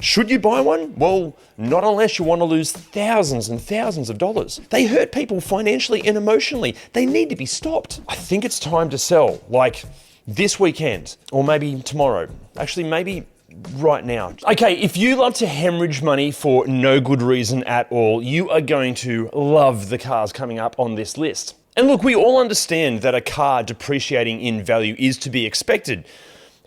Should you buy one? Well, not unless you want to lose thousands and thousands of dollars. They hurt people financially and emotionally. They need to be stopped. I think it's time to sell, like this weekend, or maybe tomorrow. Actually, maybe right now. Okay, if you love to hemorrhage money for no good reason at all, you are going to love the cars coming up on this list. And look, we all understand that a car depreciating in value is to be expected.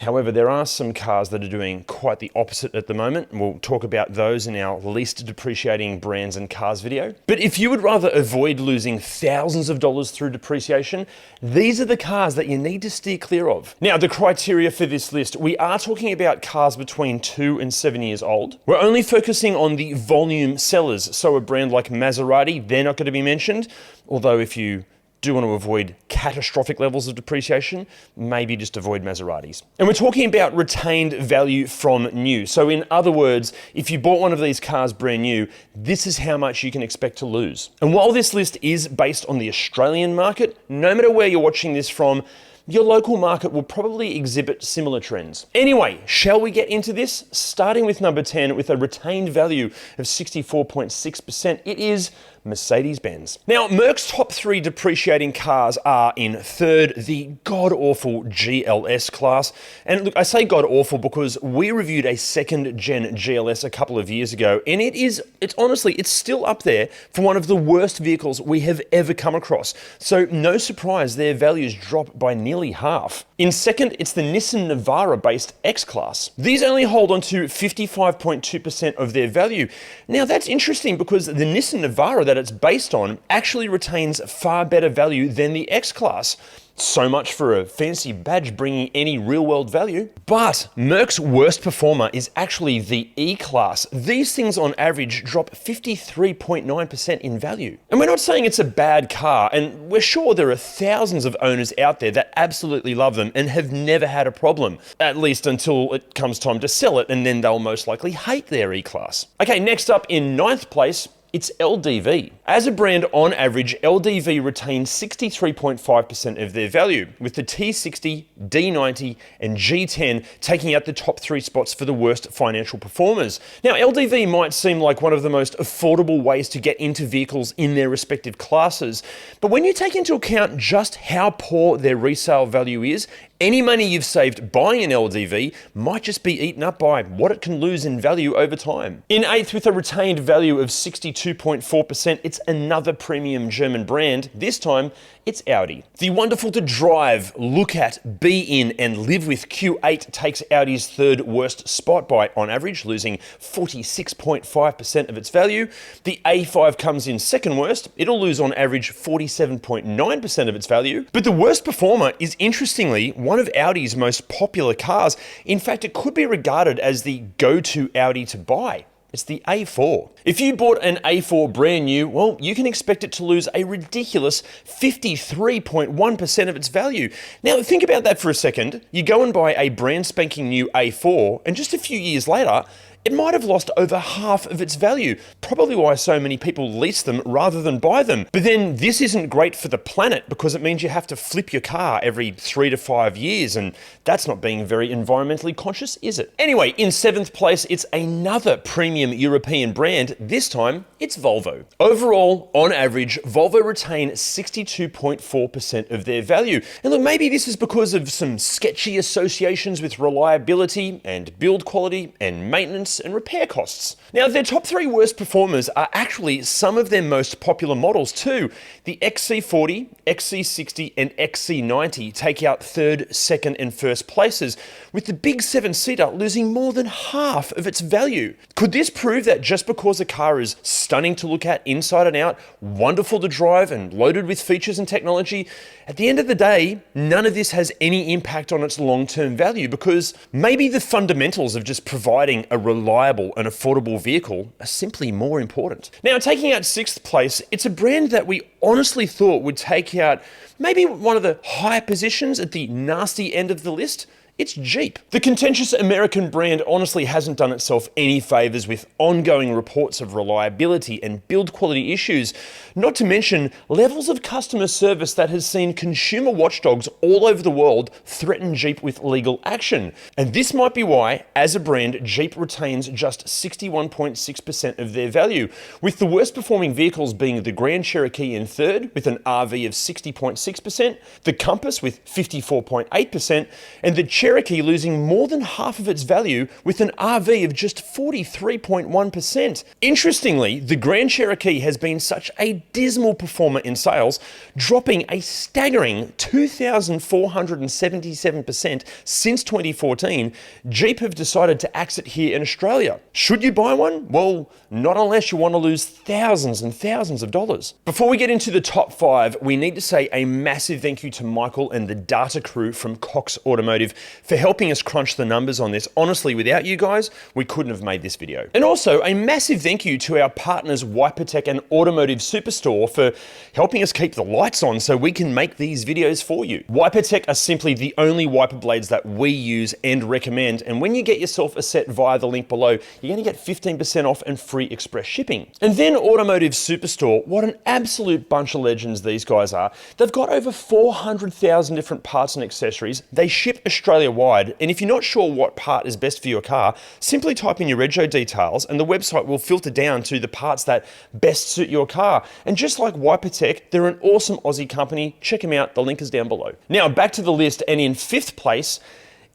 However, there are some cars that are doing quite the opposite at the moment, and we'll talk about those in our least depreciating brands and cars video. But if you would rather avoid losing thousands of dollars through depreciation, these are the cars that you need to steer clear of. Now, the criteria for this list, we are talking about cars between 2 and 7 years old. We're only focusing on the volume sellers, so a brand like Maserati, they're not going to be mentioned, although if you do want to avoid catastrophic levels of depreciation, maybe just avoid Maseratis. And we're talking about retained value from new. So in other words, if you bought one of these cars brand new, this is how much you can expect to lose. And while this list is based on the Australian market, no matter where you're watching this from, your local market will probably exhibit similar trends. Anyway, shall we get into this? Starting with number 10 with a retained value of 64.6%, it is Mercedes-Benz. Now, Merc's top 3 depreciating cars are in third, the god-awful GLS class. And look, I say god-awful because we reviewed a second-gen GLS a couple of years ago, and it's still up there for one of the worst vehicles we have ever come across. So no surprise their values drop by nearly half. In second, it's the Nissan Navara-based X-Class. These only hold on to 55.2% of their value. Now, that's interesting because the Nissan Navara that it's based on actually retains far better value than the X-Class. So much for a fancy badge bringing any real-world value. But Merc's worst performer is actually the E-Class. These things on average drop 53.9% in value. And we're not saying it's a bad car, and we're sure there are thousands of owners out there that absolutely love them and have never had a problem, at least until it comes time to sell it, and then they'll most likely hate their E-Class. Okay, next up in 9th place, it's LDV. As a brand, on average, LDV retains 63.5% of their value, with the T60, D90, and G10 taking out the top 3 spots for the worst financial performers. Now, LDV might seem like one of the most affordable ways to get into vehicles in their respective classes, but when you take into account just how poor their resale value is, any money you've saved buying an LDV might just be eaten up by what it can lose in value over time. In 8th, with a retained value of 62.4%, it's another premium German brand. This time, it's Audi. The wonderful to drive, look at, be in, and live with Q8 takes Audi's 3rd worst spot by, on average, losing 46.5% of its value. The A5 comes in 2nd worst. It'll lose on average 47.9% of its value. But the worst performer is, interestingly, one of Audi's most popular cars. In fact, it could be regarded as the go-to Audi to buy. It's the A4. If you bought an A4 brand new, well, you can expect it to lose a ridiculous 53.1% of its value. Now, think about that for a second. You go and buy a brand spanking new A4, and just a few years later, it might have lost over half of its value. Probably why so many people lease them rather than buy them. But then this isn't great for the planet because it means you have to flip your car every 3 to 5 years, and that's not being very environmentally conscious, is it? Anyway, in 7th place, it's another premium European brand. This time, it's Volvo. Overall, on average, Volvo retain 62.4% of their value. And look, maybe this is because of some sketchy associations with reliability and build quality and maintenance and repair costs. Now, their top 3 worst performers are actually some of their most popular models too. The XC40, XC60, and XC90 take out 3rd, 2nd, and 1st places, with the big 7-seater losing more than half of its value. Could this prove that just because a car is stunning to look at inside and out, wonderful to drive, and loaded with features and technology, at the end of the day, none of this has any impact on its long-term value because maybe the fundamentals of just providing a reliable and affordable vehicle are simply more important. Now, taking out 6th place, it's a brand that we honestly thought would take out maybe one of the higher positions at the nasty end of the list. It's Jeep. The contentious American brand honestly hasn't done itself any favours with ongoing reports of reliability and build quality issues, not to mention levels of customer service that has seen consumer watchdogs all over the world threaten Jeep with legal action. And this might be why, as a brand, Jeep retains just 61.6% of their value, with the worst performing vehicles being the Grand Cherokee in third with an RV of 60.6%, the Compass with 54.8%, and the Cherokee losing more than half of its value with an RV of just 43.1%. Interestingly, the Grand Cherokee has been such a dismal performer in sales, dropping a staggering 2,477% since 2014. Jeep have decided to exit here in Australia. Should you buy one? Well, not unless you want to lose thousands and thousands of dollars. Before we get into the top 5, we need to say a massive thank you to Michael and the data crew from Cox Automotive for helping us crunch the numbers on this. Honestly, without you guys, we couldn't have made this video. And also a massive thank you to our partners Wipertech and Automotive Superstore for helping us keep the lights on so we can make these videos for you. Wipertech are simply the only wiper blades that we use and recommend, and when you get yourself a set via the link below, you're going to get 15% off and free express shipping. And then Automotive Superstore, what an absolute bunch of legends these guys are. They've got over 400,000 different parts and accessories. They ship Australia-wide, and if you're not sure what part is best for your car, simply type in your rego details and the website will filter down to the parts that best suit your car. And just like Wipertech, they're an awesome Aussie company. Check them out, the link is down below. Now back to the list, and in 5th place,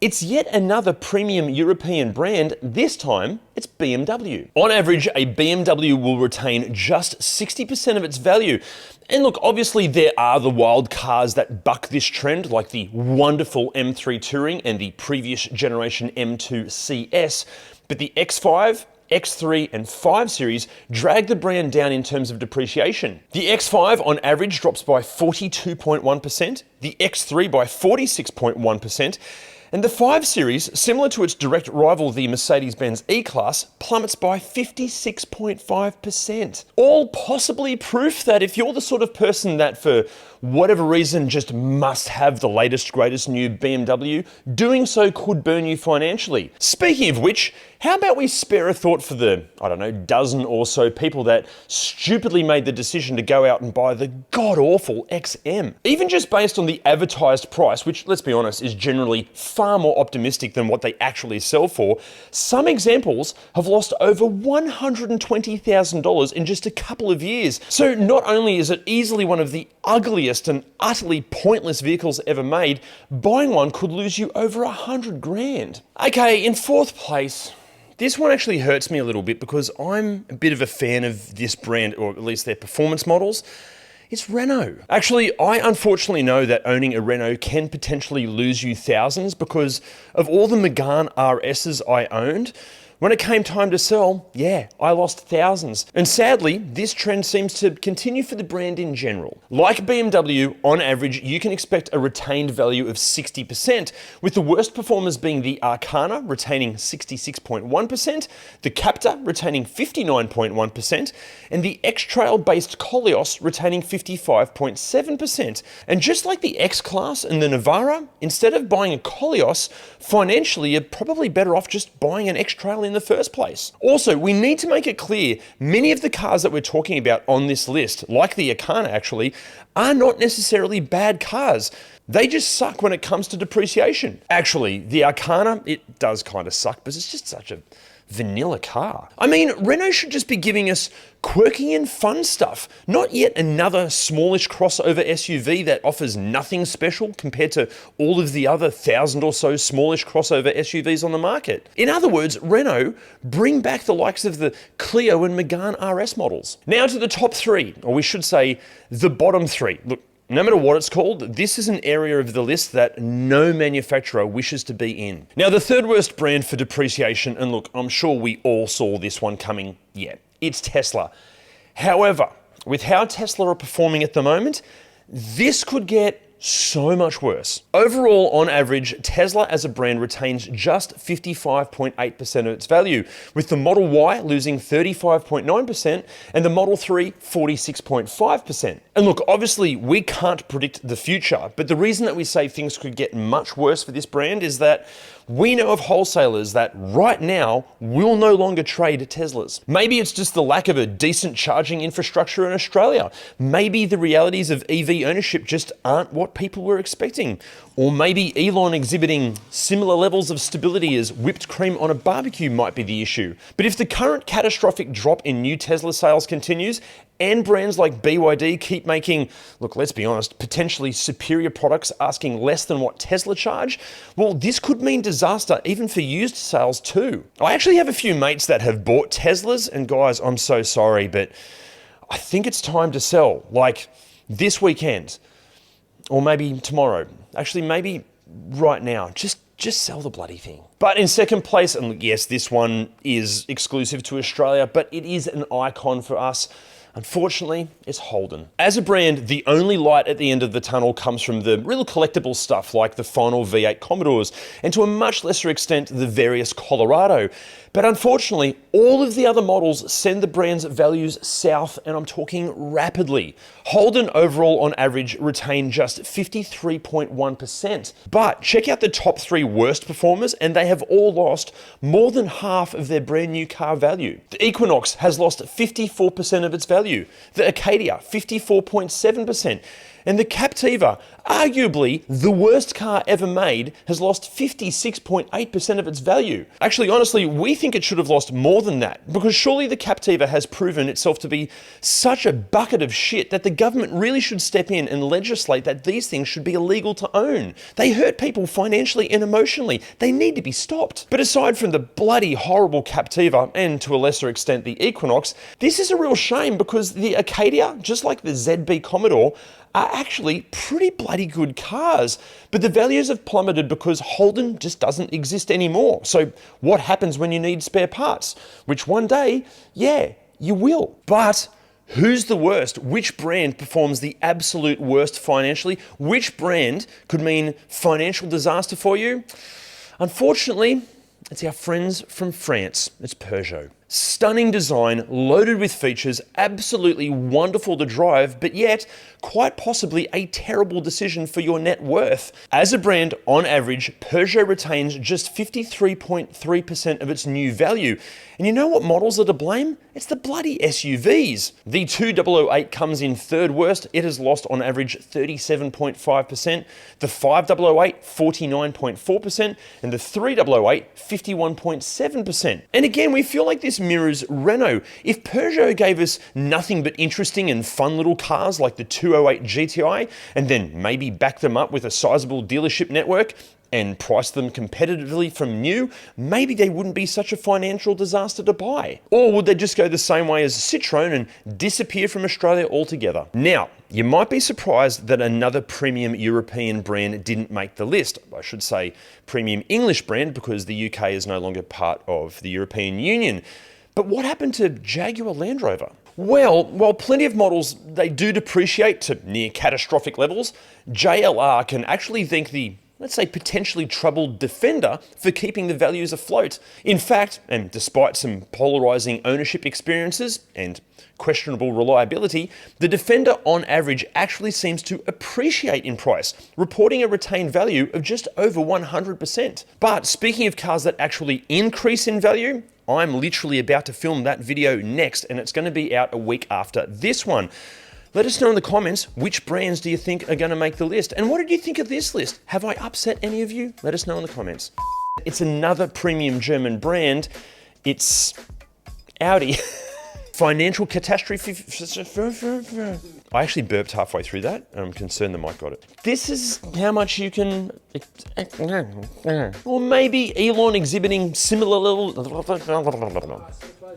it's yet another premium European brand. This time, it's BMW. On average, a BMW will retain just 60% of its value. And look, obviously there are the wild cars that buck this trend, like the wonderful M3 Touring and the previous generation M2 CS, but the X5, X3 and 5 series drag the brand down in terms of depreciation. The X5 on average drops by 42.1%, the X3 by 46.1%, and the 5 Series, similar to its direct rival, the Mercedes-Benz E-Class, plummets by 56.5%. All possibly proof that if you're the sort of person that for whatever reason just must have the latest, greatest new BMW, doing so could burn you financially. Speaking of which, how about we spare a thought for the, I don't know, dozen or so people that stupidly made the decision to go out and buy the god-awful XM. Even just based on the advertised price, which, let's be honest, is generally far more optimistic than what they actually sell for, some examples have lost over $120,000 in just a couple of years. So not only is it easily one of the ugliest and utterly pointless vehicles ever made, buying one could lose you over 100 grand. Okay, in 4th place, this one actually hurts me a little bit because I'm a bit of a fan of this brand, or at least their performance models. It's Renault. Actually, I unfortunately know that owning a Renault can potentially lose you thousands because of all the Megane RSs I owned. When it came time to sell, yeah, I lost thousands. And sadly, this trend seems to continue for the brand in general. Like BMW, on average, you can expect a retained value of 60%, with the worst performers being the Arcana retaining 66.1%, the Captur retaining 59.1%, and the X-Trail based Koleos retaining 55.7%. And just like the X-Class and the Navara, instead of buying a Koleos, financially you're probably better off just buying an X-Trail in the first place. Also, we need to make it clear, many of the cars that we're talking about on this list, like the Arcana actually, are not necessarily bad cars. They just suck when it comes to depreciation. Actually, the Arcana, it does kind of suck, but it's just such a vanilla car. I mean, Renault should just be giving us quirky and fun stuff, not yet another smallish crossover SUV that offers nothing special compared to all of the other 1,000 or so smallish crossover SUVs on the market. In other words, Renault, bring back the likes of the Clio and Megane RS models. Now to the top 3, or we should say the bottom 3. Look, no matter what it's called, this is an area of the list that no manufacturer wishes to be in. Now, the 3rd worst brand for depreciation, and look, I'm sure we all saw this one coming, yeah, it's Tesla. However, with how Tesla are performing at the moment, this could get so much worse. Overall, on average, Tesla as a brand retains just 55.8% of its value, with the Model Y losing 35.9% and the Model 3 46.5%. And look, obviously we can't predict the future, but the reason that we say things could get much worse for this brand is that we know of wholesalers that right now will no longer trade Teslas. Maybe it's just the lack of a decent charging infrastructure in Australia. Maybe the realities of EV ownership just aren't what people were expecting. Or maybe Elon exhibiting similar levels of stability as whipped cream on a barbecue might be the issue. But if the current catastrophic drop in new Tesla sales continues, and brands like BYD keep making, look, let's be honest, potentially superior products asking less than what Tesla charge, well, this could mean disaster even for used sales too. I actually have a few mates that have bought Teslas, and guys, I'm so sorry, but I think it's time to sell, like this weekend, or maybe tomorrow. Actually, maybe right now. Just sell the bloody thing. But in second place, and yes, this one is exclusive to Australia, but it is an icon for us. Unfortunately, it's Holden. As a brand, the only light at the end of the tunnel comes from the real collectible stuff like the final V8 Commodores, and to a much lesser extent, the various Colorado. But unfortunately, all of the other models send the brand's values south, and I'm talking rapidly. Holden overall on average retain just 53.1%. But check out the top 3 worst performers, and they have all lost more than half of their brand new car value. The Equinox has lost 54% of its value. The Acadia, 54.7%. And the Captiva, arguably the worst car ever made, has lost 56.8% of its value. Actually, honestly, we think it should have lost more than that, because surely the Captiva has proven itself to be such a bucket of shit that the government really should step in and legislate that these things should be illegal to own. They hurt people financially and emotionally. They need to be stopped. But aside from the bloody horrible Captiva, and to a lesser extent the Equinox, this is a real shame because the Acadia, just like the ZB Commodore, are actually pretty bloody good cars, but the values have plummeted because Holden just doesn't exist anymore. So what happens when you need spare parts? Which one day, yeah, you will. But who's the worst? Which brand performs the absolute worst financially? Which brand could mean financial disaster for you? Unfortunately, it's our friends from France. It's Peugeot. Stunning design, loaded with features, absolutely wonderful to drive, but yet quite possibly a terrible decision for your net worth. As a brand, on average, Peugeot retains just 53.3% of its new value. And you know what models are to blame? It's the bloody SUVs. The 2008 comes in third worst. It has lost on average 37.5%. The 5008, 49.4%. And the 3008, 51.7%. And again, we feel like this mirrors Renault. If Peugeot gave us nothing but interesting and fun little cars like the 208 GTI, and then maybe back them up with a sizable dealership network, and price them competitively from new, maybe they wouldn't be such a financial disaster to buy. Or would they just go the same way as Citroën and disappear from Australia altogether? Now, you might be surprised that another premium European brand didn't make the list. I should say premium English brand because the UK is no longer part of the European Union. But what happened to Jaguar Land Rover? Well, while plenty of models, they do depreciate to near catastrophic levels, JLR can actually thank the, let's say, potentially troubled Defender for keeping the values afloat. In fact, and despite some polarizing ownership experiences and questionable reliability, the Defender on average actually seems to appreciate in price, reporting a retained value of just over 100%. But speaking of cars that actually increase in value, I'm literally about to film that video next, and it's going to be out a week after this one. Let us know in the comments, which brands do you think are going to make the list? And what did you think of this list? Have I upset any of you? Let us know in the comments. It's another premium German brand. It's Audi. Financial catastrophe. I actually burped halfway through that. I'm concerned the mic got it. This is how much you can... Or maybe Elon exhibiting similar level...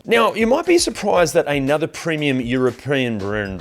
Now, you might be surprised that another premium European brand...